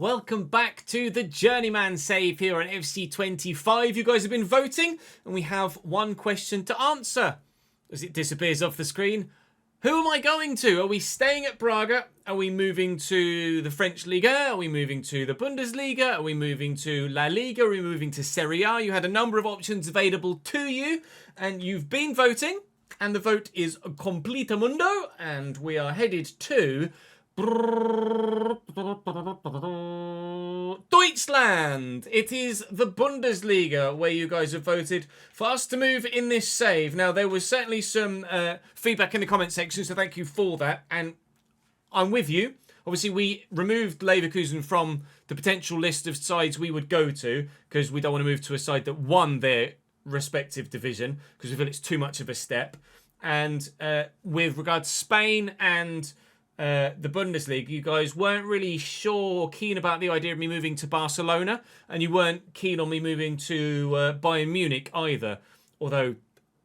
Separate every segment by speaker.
Speaker 1: Welcome back to the Journeyman save here on FC25. You guys have been voting and we have one question to answer. As it disappears off the screen, who am I going to? Are we staying at Braga? Are we moving to the French Liga? Are we moving to the Bundesliga? Are we moving to La Liga? Are we moving to Serie A? You had a number of options available to you and you've been voting and the vote is complete mundo and we are headed to Deutschland. It is the Bundesliga where you guys have voted for us to move in this save. Now, there was certainly some feedback in the comment section, so thank you for that. And I'm with you. Obviously, we removed Leverkusen from the potential list of sides we would go to because we don't want to move to a side that won their respective division because we feel it's too much of a step. And with regard to Spain and the Bundesliga, you guys weren't really sure or keen about the idea of me moving to Barcelona, and you weren't keen on me moving to Bayern Munich either. Although,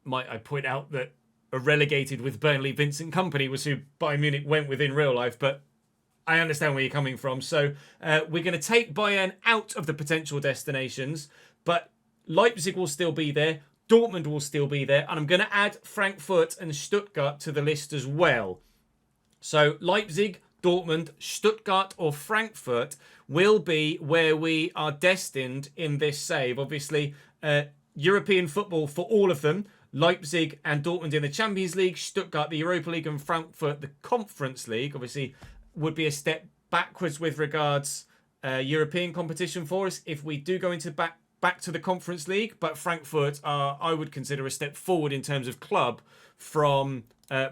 Speaker 1: might I point out that a relegated with Burnley Vincent Kompany was who Bayern Munich went with in real life, but I understand where you're coming from. So we're going to take Bayern out of the potential destinations, but Leipzig will still be there, Dortmund will still be there, and I'm going to add Frankfurt and Stuttgart to the list as well. So Leipzig, Dortmund, Stuttgart or Frankfurt will be where we are destined in this save. Obviously, European football for all of them. Leipzig and Dortmund in the Champions League, Stuttgart the Europa League and Frankfurt the Conference League. Obviously, would be a step backwards with regards European competition for us if we do go into back to the Conference League. But Frankfurt are, I would consider, a step forward in terms of club from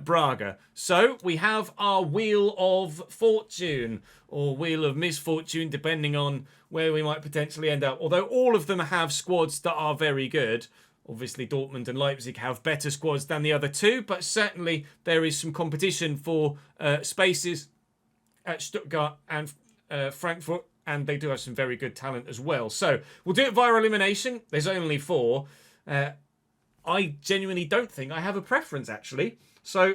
Speaker 1: Braga. So we have our Wheel of Fortune or Wheel of Misfortune, depending on where we might potentially end up. Although all of them have squads that are very good. Obviously, Dortmund and Leipzig have better squads than the other two, but certainly there is some competition for spaces at Stuttgart and Frankfurt, and they do have some very good talent as well. So we'll do it via elimination. There's only 4. I genuinely don't think I have a preference, actually. So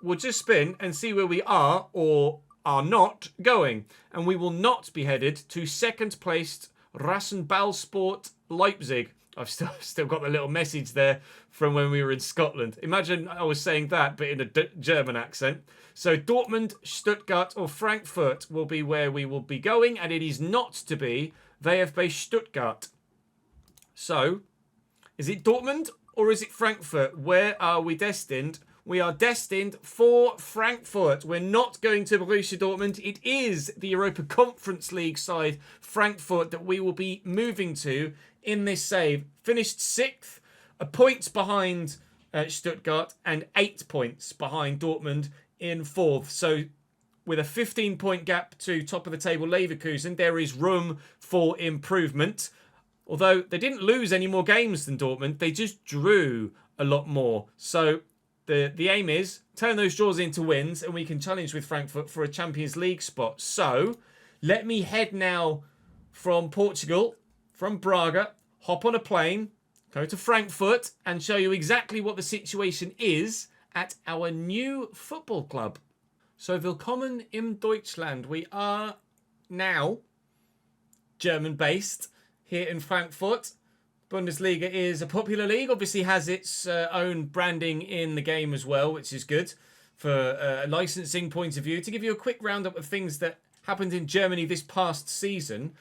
Speaker 1: we'll just spin and see where we are or are not going. And we will not be headed to second placed Rasenballsport Leipzig. I've still got the little message there from when we were in Scotland. Imagine I was saying that, but in a German accent. So Dortmund, Stuttgart or Frankfurt will be where we will be going. And it is not to be VfB Stuttgart. So, is it Dortmund or is it Frankfurt? Where are we destined? We are destined for Frankfurt. We're not going to Borussia Dortmund. It is the Europa Conference League side, Frankfurt, that we will be moving to in this save. Finished 6th, a point behind Stuttgart and 8 points behind Dortmund in 4th. So with a 15-point gap to top of the table Leverkusen, there is room for improvement. Although they didn't lose any more games than Dortmund, they just drew a lot more. So the aim is turn those draws into wins and we can challenge with Frankfurt for a Champions League spot. So let me head now from Portugal, from Braga, hop on a plane, go to Frankfurt and show you exactly what the situation is at our new football club. So willkommen im Deutschland. We are now German-based here in Frankfurt. Bundesliga is a popular league, obviously has its own branding in the game as well, which is good for a licensing point of view. To give you a quick roundup of things that happened in Germany this past season,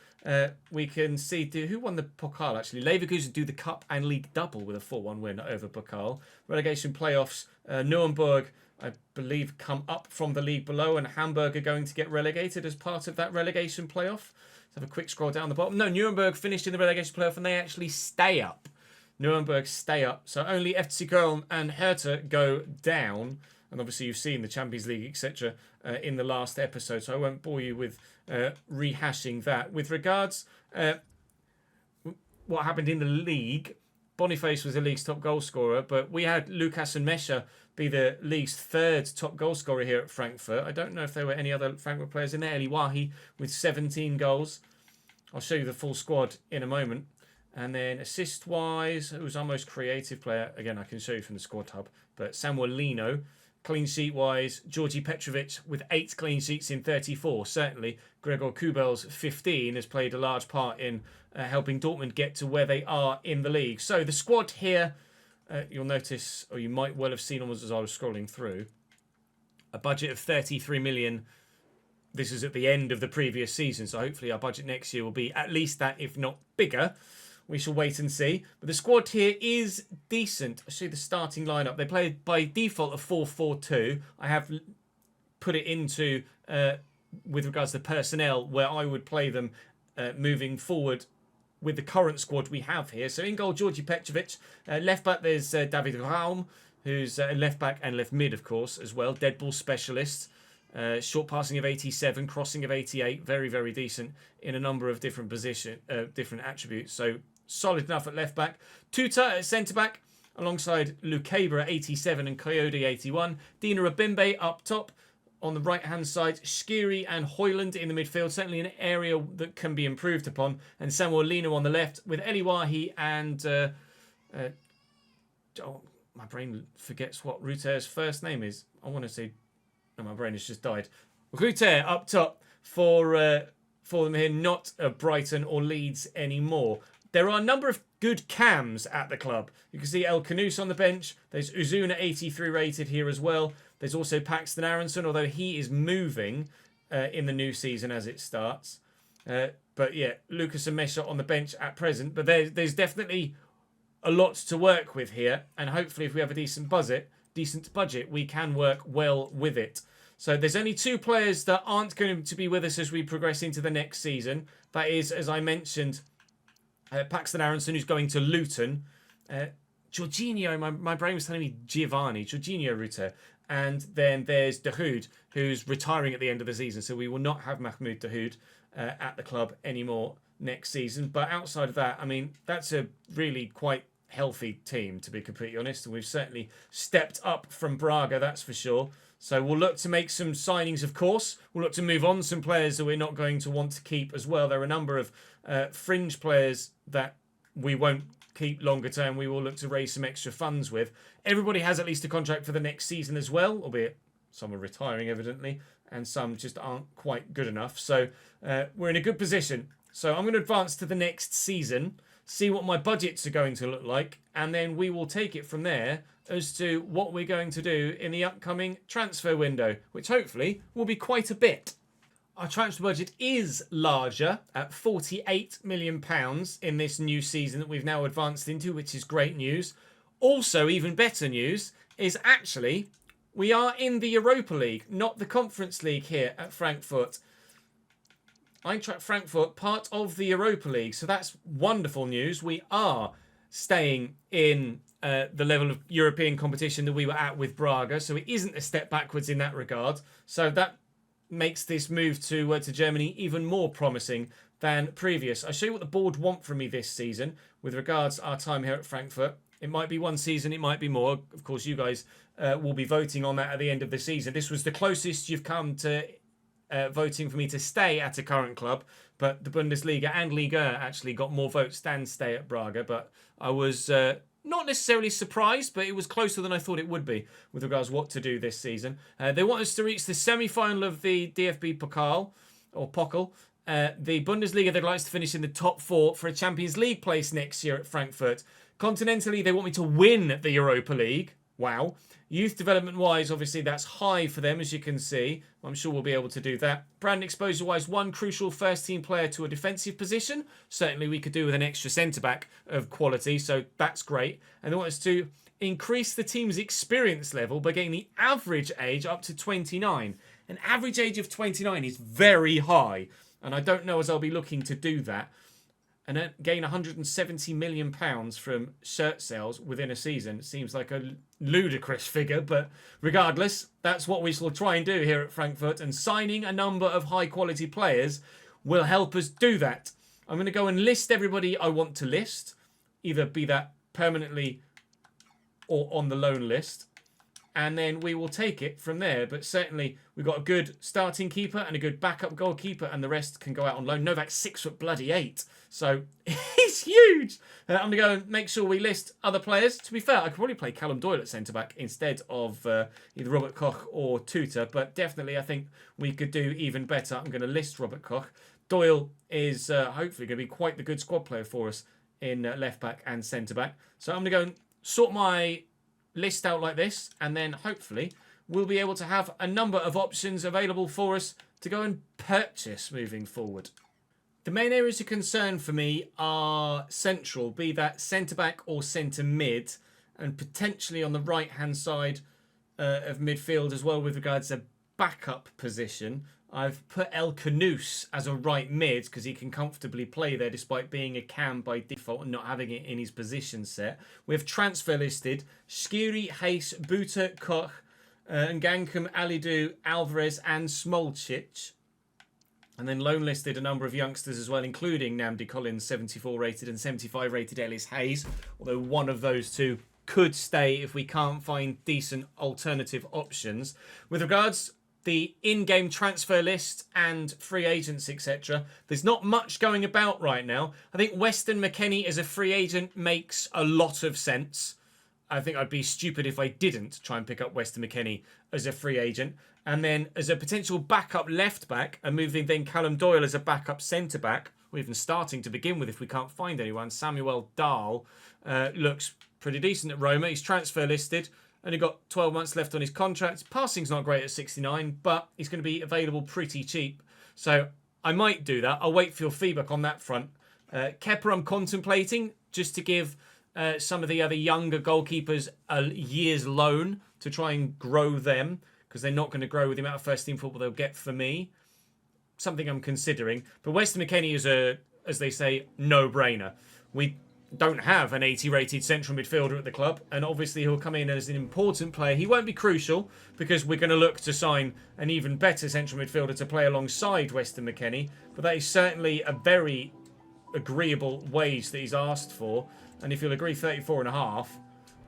Speaker 1: we can see who won the Pokal actually. Leverkusen do the Cup and League double with a 4-1 win over Pokal. Relegation playoffs, Nuremberg, I believe, come up from the league below, and Hamburg are going to get relegated as part of that relegation playoff. Have a quick scroll down the bottom. No, Nuremberg finished in the relegation playoff and they actually stay up. Nuremberg stay up. So only FC Köln and Hertha go down. And obviously you've seen the Champions League, etc. In the last episode. So I won't bore you with rehashing that. With regards what happened in the league, Boniface was the league's top goal scorer, but we had Lucas and Mesha be the league's 3rd top goal scorer here at Frankfurt. I don't know if there were any other Frankfurt players in there. Eli Wahi with 17 goals. I'll show you the full squad in a moment. And then assist-wise, it was our most creative player. Again, I can show you from the squad hub. But Samuel Lino clean sheet wise. Georgi Petrovic with 8 clean sheets in 34. Certainly, Gregor Kubel's 15 has played a large part in helping Dortmund get to where they are in the league. So the squad here, you'll notice, or you might well have seen almost as I was scrolling through, a budget of 33 million. This is at the end of the previous season, so hopefully our budget next year will be at least that, if not bigger. We shall wait and see. But the squad here is decent. I see the starting lineup. They play by default a 4-4-2. I have put it into, with regards to personnel, where I would play them moving forward with the current squad we have here. So in goal, Georgi Petrovic. Left back, there's David Raum, who's left back and left mid, of course, as well. Dead ball specialist. Short passing of 87, crossing of 88. Very, very decent in a number of different different attributes. So solid enough at left back. Tuta at centre back, alongside Lukeba at 87 and Coyote 81. Dina Abimbe up top. On the right-hand side, Skiri and Hoyland in the midfield. Certainly an area that can be improved upon. And Samuel Lino on the left, with Eliwahi and... my brain forgets what Ruter's first name is. I want to say... Oh, my brain has just died. Ruter up top for them here, not Brighton or Leeds anymore. There are a number of good cams at the club. You can see El Canus on the bench. There's Uzuna 83 rated here as well. There's also Paxton Aronson, although he is moving in the new season as it starts. But yeah, Lucas and Mesha on the bench at present. But there's definitely a lot to work with here. And hopefully if we have a decent budget, we can work well with it. So there's only 2 players that aren't going to be with us as we progress into the next season. That is, as I mentioned, Paxton Aronson, who's going to Luton. Jorginho, my brain was telling me Jorginho Ruter. And then there's Dahoud, who's retiring at the end of the season. So we will not have Mahmoud Dahoud at the club anymore next season. But outside of that, I mean, that's a really quite healthy team, to be completely honest, and we've certainly stepped up from Braga, that's for sure. So we'll look to make some signings, of course. We'll look to move on some players that we're not going to want to keep as well. There are a number of fringe players that we won't keep longer term. We will look to raise some extra funds with. Everybody has at least a contract for the next season as well, albeit some are retiring evidently and some just aren't quite good enough. So we're in a good position. So I'm going to advance to the next season, see what my budgets are going to look like, and then we will take it from there as to what we're going to do in the upcoming transfer window, which hopefully will be quite a bit. Our transfer budget is larger at £48 million in this new season that we've now advanced into, which is great news. Also, even better news is actually we are in the Europa League, not the Conference League here at Frankfurt. Eintracht Frankfurt, part of the Europa League. So that's wonderful news. We are staying in the level of European competition that we were at with Braga. So it isn't a step backwards in that regard. So that makes this move to Germany even more promising than previous. I'll show you what the board want from me this season with regards to our time here at Frankfurt. It might be one season, it might be more. Of course, you guys will be voting on that at the end of the season. This was the closest you've come to voting for me to stay at a current club, but the Bundesliga and Liga actually got more votes than stay at Braga. But I was not necessarily surprised, but it was closer than I thought it would be with regards to what to do this season. They want us to reach the semi-final of the DFB Pokal, or Pokal. The Bundesliga, they'd like us to finish in the top 4 for a Champions League place next year at Frankfurt. Continentally, they want me to win the Europa League. Wow. Youth development-wise, obviously, that's high for them, as you can see. I'm sure we'll be able to do that. Brand exposure-wise, one crucial first-team player to a defensive position. Certainly, we could do with an extra centre-back of quality, so that's great. And they want us to increase the team's experience level by getting the average age up to 29. An average age of 29 is very high, and I don't know as I'll be looking to do that. And then gain £170 million from shirt sales within a season. It seems like a ludicrous figure, but regardless, that's what we shall try and do here at Frankfurt. And signing a number of high-quality players will help us do that. I'm going to go and list everybody I want to list, either be that permanently or on the loan list. and then we will take it from there. But certainly we've got a good starting keeper and a good backup goalkeeper, and the rest can go out on loan. Novak's 6'8", so he's huge. I'm going to go and make sure we list other players. To be fair, I could probably play Callum Doyle at centre-back instead of either Robert Koch or Tuta, but definitely I think we could do even better. I'm going to list Robert Koch. Doyle is hopefully going to be quite the good squad player for us in left-back and centre-back. So I'm going to go and sort my list out like this, and then hopefully we'll be able to have a number of options available for us to go and purchase moving forward. The main areas of concern for me are central, be that centre-back or centre-mid, and potentially on the right-hand side of midfield as well with regards to backup position. I've put El Canouse as a right mid because he can comfortably play there despite being a cam by default and not having it in his position set. We have transfer listed Skiri, Hayes, Buta, Koch, Ngankum, Alidu, Alvarez and Smolcic. And then loan listed a number of youngsters as well, including Namdi Collins, 74 rated, and 75 rated Ellis Hayes. Although one of those two could stay if we can't find decent alternative options. With regards the in-game transfer list and free agents, etc. There's not much going about right now. I think Weston McKennie as a free agent makes a lot of sense. I think I'd be stupid if I didn't try and pick up Weston McKennie as a free agent. And then as a potential backup left-back, and moving then Callum Doyle as a backup centre-back, or even starting to begin with if we can't find anyone, Samuel Dahl looks pretty decent at Roma. He's transfer listed. Only got 12 months left on his contract. Passing's not great at 69, but he's going to be available pretty cheap. So I might do that. I'll wait for your feedback on that front. Kepa I'm contemplating just to give some of the other younger goalkeepers a year's loan to try and grow them, because they're not going to grow with the amount of first-team football they'll get for me. Something I'm considering. But Weston McKennie is a, as they say, no-brainer. We don't have an 80-rated central midfielder at the club, and obviously he'll come in as an important player. He won't be crucial because we're going to look to sign an even better central midfielder to play alongside Weston McKennie, but that is certainly a very agreeable wage that he's asked for, and if you'll agree 34.5,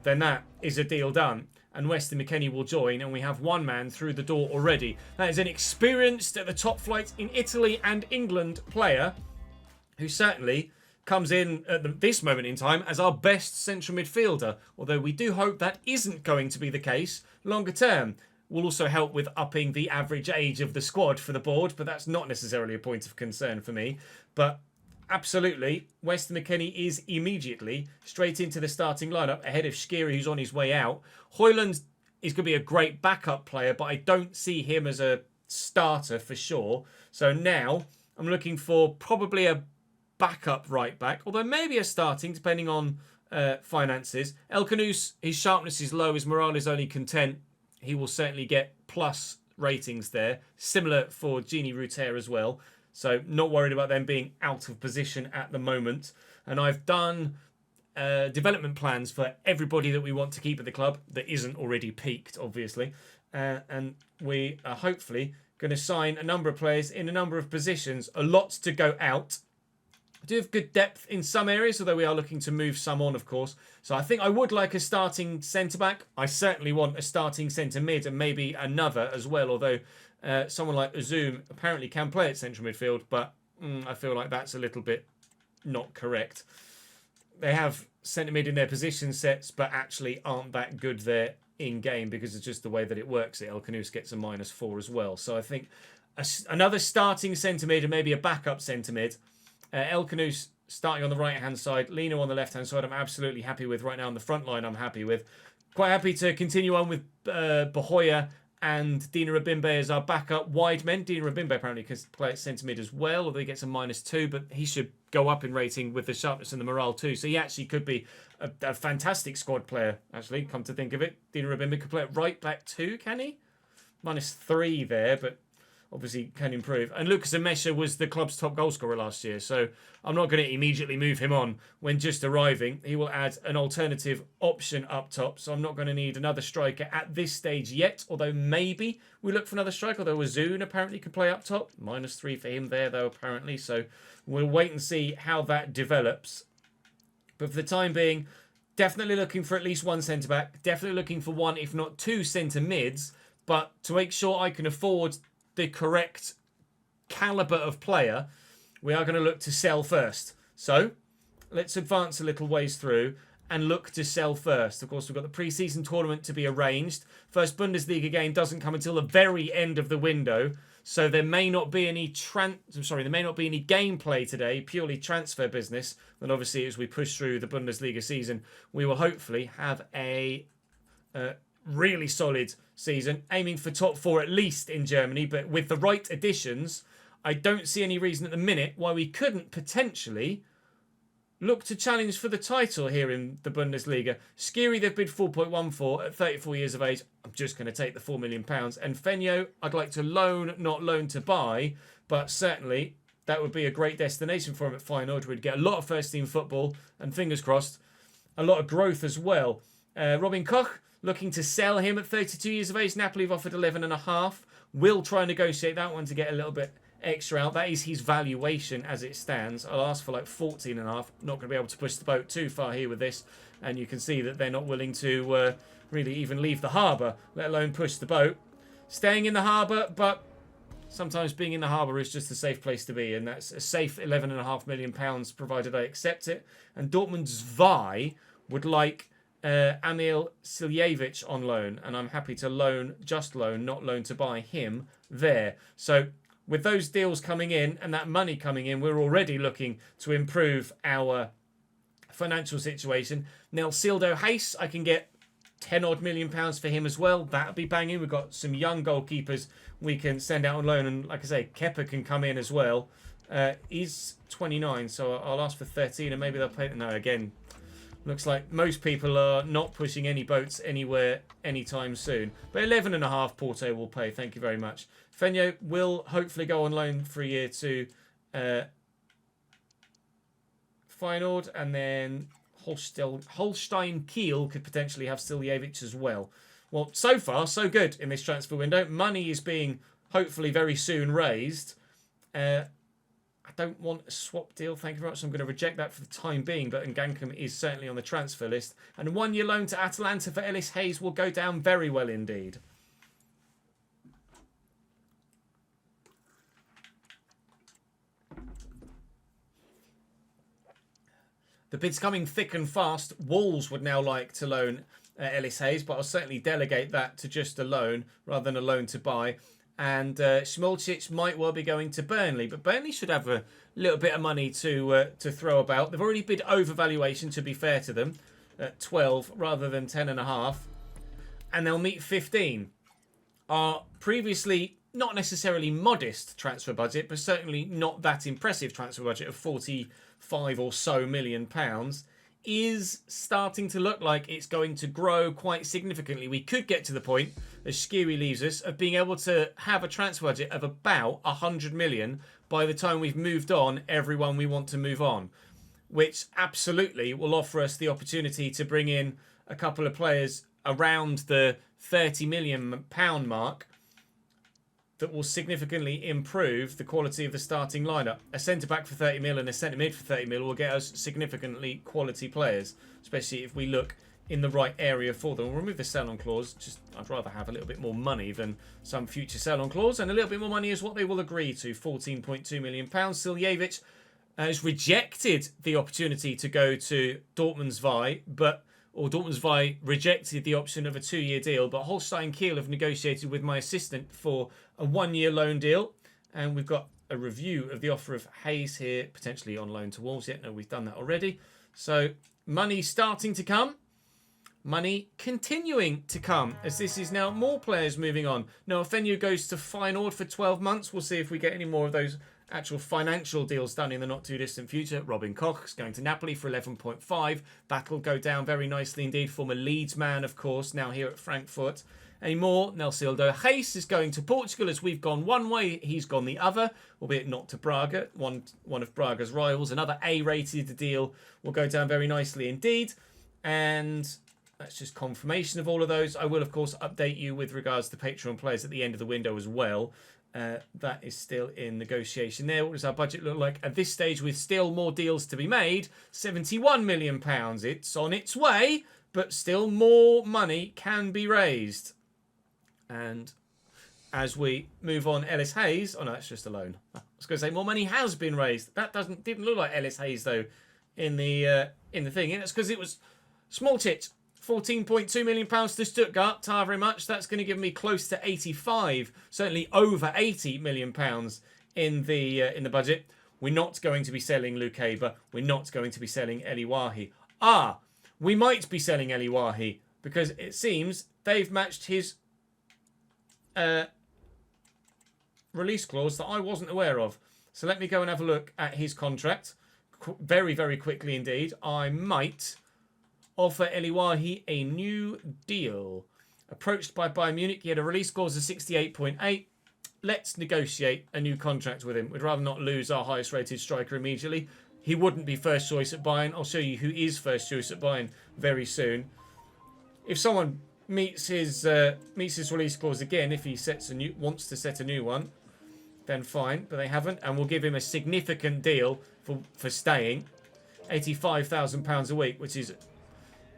Speaker 1: then that is a deal done, and Weston McKennie will join, and we have one man through the door already. That is an experienced at the top flight in Italy and England player who certainly comes in at this moment in time as our best central midfielder, although we do hope that isn't going to be the case longer term. Will also help with upping the average age of the squad for the board, but that's not necessarily a point of concern for me. But absolutely, Weston McKennie is immediately straight into the starting lineup ahead of Skiri, who's on his way out. Højlund is going to be a great backup player, but I don't see him as a starter for sure. So now I'm looking for probably a backup right back, although maybe a starting depending on finances. El Canouse, his sharpness is low, his morale is only content. He will certainly get plus ratings there. Similar for Gini Ruter as well. So not worried about them being out of position at the moment. And I've done development plans for everybody that we want to keep at the club that isn't already peaked, obviously. And we are hopefully going to sign a number of players in a number of positions. A lot to go out. I do have good depth in some areas, although we are looking to move some on, of course. So I think I would like a starting centre-back. I certainly want a starting centre-mid and maybe another as well, although someone like Uzum apparently can play at central midfield, but I feel like that's a little bit not correct. They have centre-mid in their position sets, but actually aren't that good there in-game because it's just the way that it works. El Canouse gets a -4 as well. So I think another starting centre-mid and maybe a backup centre-mid. El Canouse starting on the right-hand side, Lino on the left-hand side, I'm absolutely happy with right now. On the front line, I'm happy with. Quite happy to continue on with Bahoya and Dina Rabimbe as our backup wide men. Dina Rabimbe apparently can play at centre-mid as well, although he gets a -2, but he should go up in rating with the sharpness and the morale too. So he actually could be a fantastic squad player, actually, come to think of it. Dina Rabimbe could play at right-back too, can he? -3 there, but obviously can improve. And Lucas Amesha was the club's top goal scorer last year, so I'm not going to immediately move him on when just arriving. He will add an alternative option up top, so I'm not going to need another striker at this stage yet, although maybe we look for another striker, although Azun apparently can play up top. -3 for him there, though, apparently, so we'll wait and see how that develops. But for the time being, Definitely looking for at least one centre-back. Definitely looking for one, if not two, centre-mids. But to make sure I can afford the correct calibre of player, we are going to look to sell first. So, let's advance a little ways through and look to sell first. Of course, we've got the pre-season tournament to be arranged. First Bundesliga game doesn't come until the very end of the window. So there may not be any gameplay today, purely transfer business. But obviously, as we push through the Bundesliga season, we will hopefully have a really solid season, aiming for top 4 at least in Germany. But with the right additions, I don't see any reason at the minute why we couldn't potentially look to challenge for the title here in the Bundesliga. Skiri, they've bid 4.1 for at 34 years of age. I'm just going to take the £4 million. And Fenyo, I'd like to loan, not loan to buy. But certainly, that would be a great destination for him at Feyenoord. We'd get a lot of first-team football. And fingers crossed, a lot of growth as well. Robin Koch, looking to sell him at 32 years of age. Napoli have offered 11.5. We'll try and negotiate that one to get a little bit extra out. That is his valuation as it stands. I'll ask for like 14.5. Not going to be able to push the boat too far here with this. And you can see that they're not willing to really even leave the harbour, let alone push the boat. Staying in the harbour, but sometimes being in the harbour is just a safe place to be. And that's a safe £11.5 million, provided I accept it. And Dortmund's Vi would like Emil Siljevic on loan. And I'm happy to loan, just loan, not loan to buy him there. So with those deals coming in and that money coming in, we're already looking to improve our financial situation. Now, Sildo Hayes, I can get 10 odd million pounds for him as well. That'd be banging. We've got some young goalkeepers we can send out on loan. And like I say, Kepa can come in as well. He's 29, so I'll ask for 13 and maybe they'll pay. No, again, looks like most people are not pushing any boats anywhere anytime soon. But 11.5 Porto will pay. Thank you very much. Fenyo will hopefully go on loan for a year to Feyenoord, and then Holstein Kiel could potentially have Siljevic as well. Well, so far, so good in this transfer window. Money is being hopefully very soon raised. I don't want a swap deal, thank you very much. I'm going to reject that for the time being, but Ngankum is certainly on the transfer list. And a 1-year loan to Atalanta for Ellis Hayes will go down very well indeed. The bid's coming thick and fast. Wolves would now like to loan Ellis Hayes, but I'll certainly delegate that to just a loan rather than a loan to buy. And Smolcic might well be going to Burnley, but Burnley should have a little bit of money to throw about. They've already bid overvaluation, to be fair to them, at 12 rather than 10.5, and they'll meet 15. Our previously not necessarily modest transfer budget, but certainly not that impressive transfer budget of 45 or so million pounds is starting to look like it's going to grow quite significantly. We could get to the point, as Skiri leaves us, of being able to have a transfer budget of about 100 million by the time we've moved on everyone we want to move on, which absolutely will offer us the opportunity to bring in a couple of players around the 30 million pound mark that will significantly improve the quality of the starting lineup. A centre-back for 30 mil and a centre-mid for 30 mil will get us significantly quality players, especially if we look in the right area for them. We'll remove the sell-on clause. I'd rather have a little bit more money than some future sell-on clause, and a little bit more money is what they will agree to, £14.2 million. Siljevic has rejected the opportunity to go to Dortmund's Vi, Dortmund's Vi rejected the option of a 2-year deal, but Holstein Kiel have negotiated with my assistant for a 1-year loan deal, and we've got a review of the offer of Hayes here, potentially on loan to Wolves. Yet no, we've done that already. So money starting to come, money continuing to come, as this is now more players moving on. Now, Fenyo goes to Feyenoord for 12 months. We'll see if we get any more of those actual financial deals done in the not too distant future. Robin Koch's going to Napoli for 11.5. That'll go down very nicely indeed. Former Leeds man, of course, now here at Frankfurt. Any more? Nelsildo Hayes is going to Portugal. As we've gone one way, he's gone the other, albeit not to Braga, one of Braga's rivals. Another A-rated deal will go down very nicely indeed. And that's just confirmation of all of those. I will, of course, update you with regards to Patreon players at the end of the window as well. That is still in negotiation there. What does our budget look like at this stage with still more deals to be made? £71 million. It's on its way, but still more money can be raised. And as we move on, Ellis Hayes. Oh no, that's just a loan. I was going to say more money has been raised. That didn't look like Ellis Hayes though in the thing. And it's because it was small tit. £14.2 million to Stuttgart. Tar very much. That's going to give me close to 85, certainly over 80 million pounds in the budget. We're not going to be selling Luke Haber. We're not going to be selling Eli Wahi. We might be selling Eli Wahi because it seems they've matched his release clause that I wasn't aware of. So let me go and have a look at his contract very, very quickly indeed. I might offer Eli Wahi a new deal. Approached by Bayern Munich, he had a release clause of 68.8. Let's negotiate a new contract with him. We'd rather not lose our highest rated striker immediately. He wouldn't be first choice at Bayern. I'll show you who is first choice at Bayern very soon. If someone meets his release clause again, if he wants to set a new one, then fine, but they haven't, and we'll give him a significant deal for staying, £85,000 a week, which is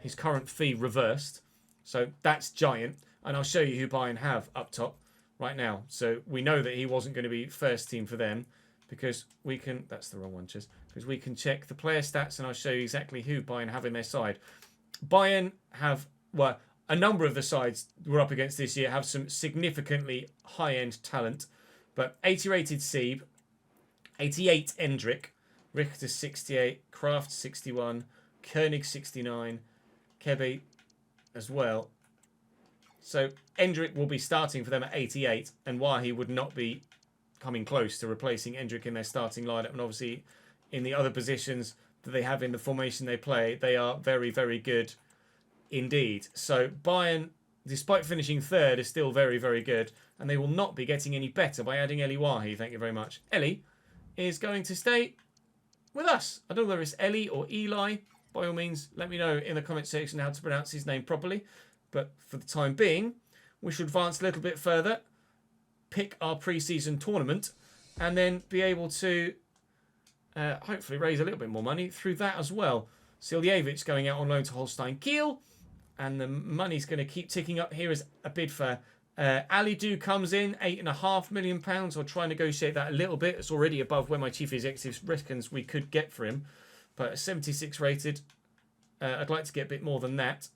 Speaker 1: his current fee reversed. So that's giant. And I'll show you who Bayern have up top right now. So we know that he wasn't going to be first team for them because we can... That's the wrong one, Ches. Because we can check the player stats and I'll show you exactly who Bayern have in their side. Bayern have... Well, a number of the sides we're up against this year have some significantly high-end talent. But 80 rated Sieb, 88 Endrick, Richter 68, Kraft 61, Koenig 69... Kebe as well. So Endrick will be starting for them at 88 and Wahi would not be coming close to replacing Endrick in their starting lineup. And obviously in the other positions that they have in the formation they play, they are very, very good indeed. So Bayern, despite finishing third, is still very, very good. And they will not be getting any better by adding Eli Wahi. Thank you very much. Eli is going to stay with us. I don't know whether it's Eli or Eli. By all means, let me know in the comment section how to pronounce his name properly. But for the time being, we should advance a little bit further, pick our pre-season tournament, and then be able to hopefully raise a little bit more money through that as well. Siljevic going out on loan to Holstein Kiel, and the money's going to keep ticking up. Here is a bid for Ali Du comes in, £8.5 million. I'll try and negotiate that a little bit. It's already above where my chief executive reckons we could get for him. But 76 rated. I'd like to get a bit more than that.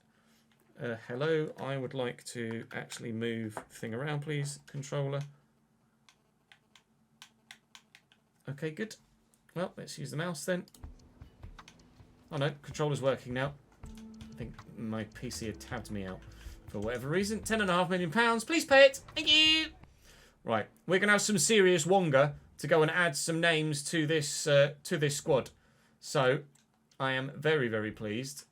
Speaker 1: Hello, I would like to actually move thing around, please, controller. Okay, good. Well, let's use the mouse then. Oh no, controller's working now. I think my PC had tabbed me out for whatever reason. £10.5 million. Please pay it. Thank you. Right, we're going to have some serious wonga to go and add some names to this squad. So I am very, very pleased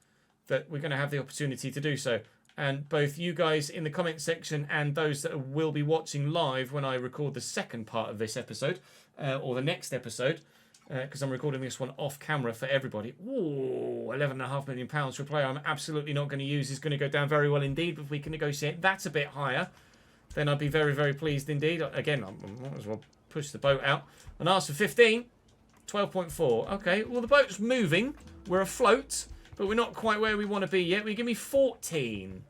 Speaker 1: that we're going to have the opportunity to do so. And both you guys in the comment section and those that will be watching live when I record the second part of this episode, or the next episode, because I'm recording this one off camera for everybody. Ooh, £11.5 million for a player I'm absolutely not going to use is going to go down very well indeed. But if we can negotiate that a bit higher, then I'd be very, very pleased indeed. Again, I might as well push the boat out and ask for 15. 12.4. Okay, well, the boat's moving. We're afloat, but we're not quite where we want to be yet. Will you give me 14?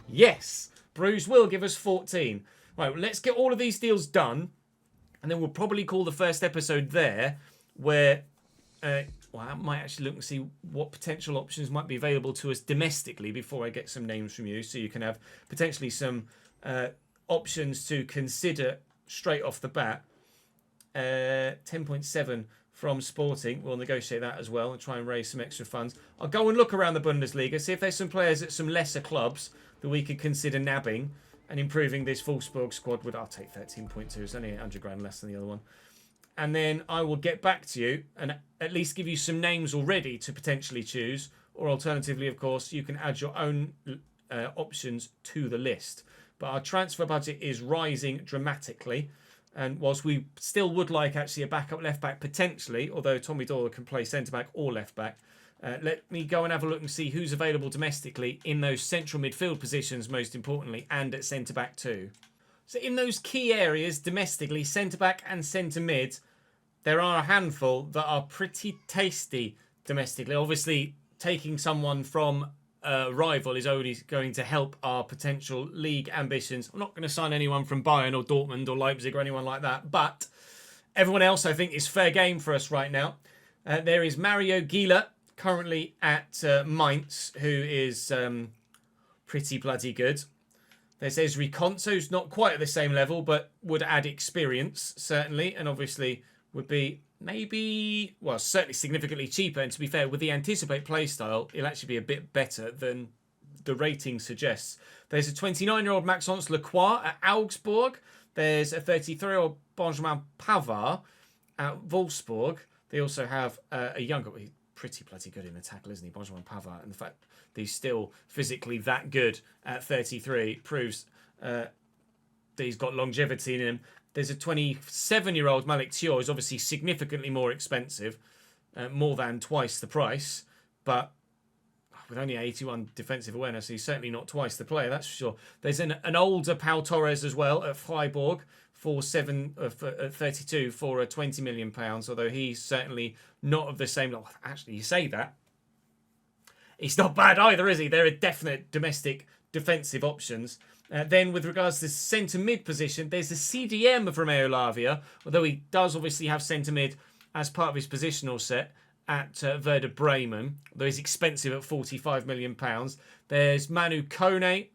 Speaker 1: Yes, Bruce will give us 14. Right, well, let's get all of these deals done, and then we'll probably call the first episode there, where I might actually look and see what potential options might be available to us domestically before I get some names from you, so you can have potentially some options to consider straight off the bat. 10.7 from Sporting. We'll negotiate that as well and try and raise some extra funds. I'll go and look around the Bundesliga, see if there's some players at some lesser clubs that we could consider nabbing and improving this Wolfsburg squad. I'll take 13.2. It's only 800 grand less than the other one. And then I will get back to you and at least give you some names already to potentially choose. Or alternatively, of course, you can add your own options to the list. But our transfer budget is rising dramatically. And whilst we still would like actually a backup left-back potentially, although Tommy Doyle can play centre-back or left-back, let me go and have a look and see who's available domestically in those central midfield positions, most importantly, and at centre-back too. So in those key areas domestically, centre-back and centre-mid, there are a handful that are pretty tasty domestically. Obviously, taking someone from a rival is only going to help our potential league ambitions. I'm not going to sign anyone from Bayern or Dortmund or Leipzig or anyone like that, but everyone else I think is fair game for us right now. There is Mario Gila, currently at Mainz, who is pretty bloody good. There's Ezri Konsa, who's not quite at the same level, but would add experience, certainly, and obviously would be maybe, well, certainly significantly cheaper. And to be fair, with the Anticipate playstyle, it'll actually be a bit better than the rating suggests. There's a 29-year-old Maxence Lacroix at Augsburg. There's a 33-year-old Benjamin Pavard at Wolfsburg. They also have a younger, he's pretty bloody good in the tackle, isn't he, Benjamin Pavard? And the fact that he's still physically that good at 33 proves that he's got longevity in him. There's a 27-year-old Malik Thiaw, who's obviously significantly more expensive, more than twice the price, but with only 81 defensive awareness, he's certainly not twice the player, that's for sure. There's an older Pau Torres as well at Freiburg for 32 for £20 million, although he's certainly not of the same level. Actually, you say that. He's not bad either, is he? There are definite domestic defensive options. Then with regards to centre-mid position, there's the CDM of Romeo Lavia, although he does obviously have centre-mid as part of his positional set at Werder Bremen, although he's expensive at £45 million. There's Manu Kone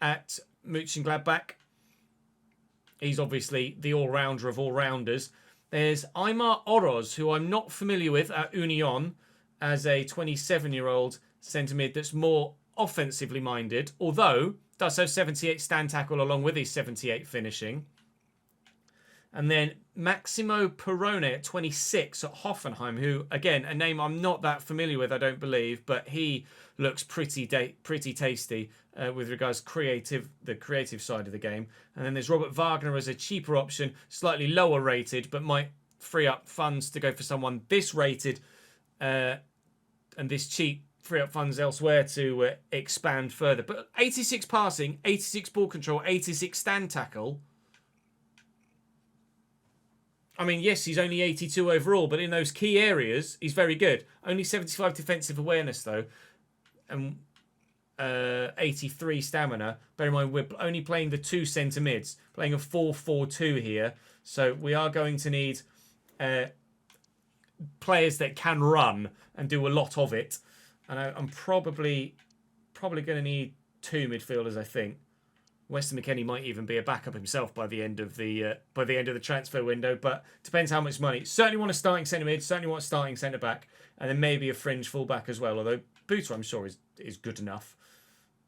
Speaker 1: at Mönchengladbach. He's obviously the all-rounder of all-rounders. There's Aymar Oroz, who I'm not familiar with at Union, as a 27-year-old centre-mid that's more offensively minded, although does have 78 stand tackle along with his 78 finishing. And then Maximo Perrone at 26 at Hoffenheim, who, again, a name I'm not that familiar with, I don't believe, but he looks pretty tasty with regards to the creative side of the game. And then there's Robert Wagner as a cheaper option, slightly lower rated, but might free up funds to go for someone this rated and this cheap, free up funds elsewhere to expand further. But 86 passing, 86 ball control, 86 stand tackle. I mean, yes, he's only 82 overall, but in those key areas, he's very good. Only 75 defensive awareness, though, and 83 stamina. Bear in mind, we're only playing the two centre mids, playing a 4-4-2 here. So we are going to need players that can run and do a lot of it. And I'm probably going to need two midfielders, I think. Weston McKennie might even be a backup himself by the end of the transfer window, but depends how much money. Certainly want a starting centre mid, certainly want a starting centre back, and then maybe a fringe full back as well. Although Booter, I'm sure, is good enough,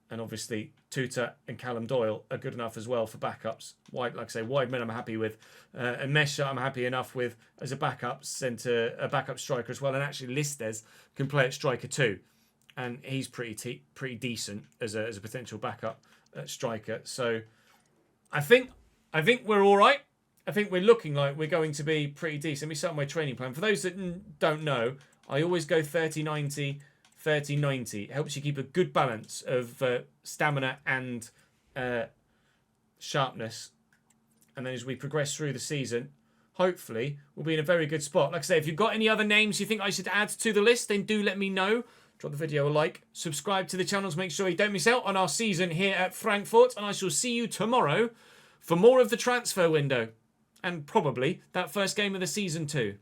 Speaker 1: and obviously Tuta and Callum Doyle are good enough as well for backups. Like I say, Weidman I'm happy with, and Mesha I'm happy enough with as a backup striker as well. And actually Listes can play at striker too, and he's pretty decent as a potential backup striker. So I think we're all right. I think we're looking like we're going to be pretty decent. Let me start my training plan. For those that don't know, I always go 30-90, 30-90. It helps you keep a good balance of stamina and sharpness. And then as we progress through the season, hopefully we'll be in a very good spot. Like I say, if you've got any other names you think I should add to the list, then do let me know. Drop the video a like, subscribe to the channel to make sure you don't miss out on our season here at Frankfurt, and I shall see you tomorrow for more of the transfer window and probably that first game of the season too.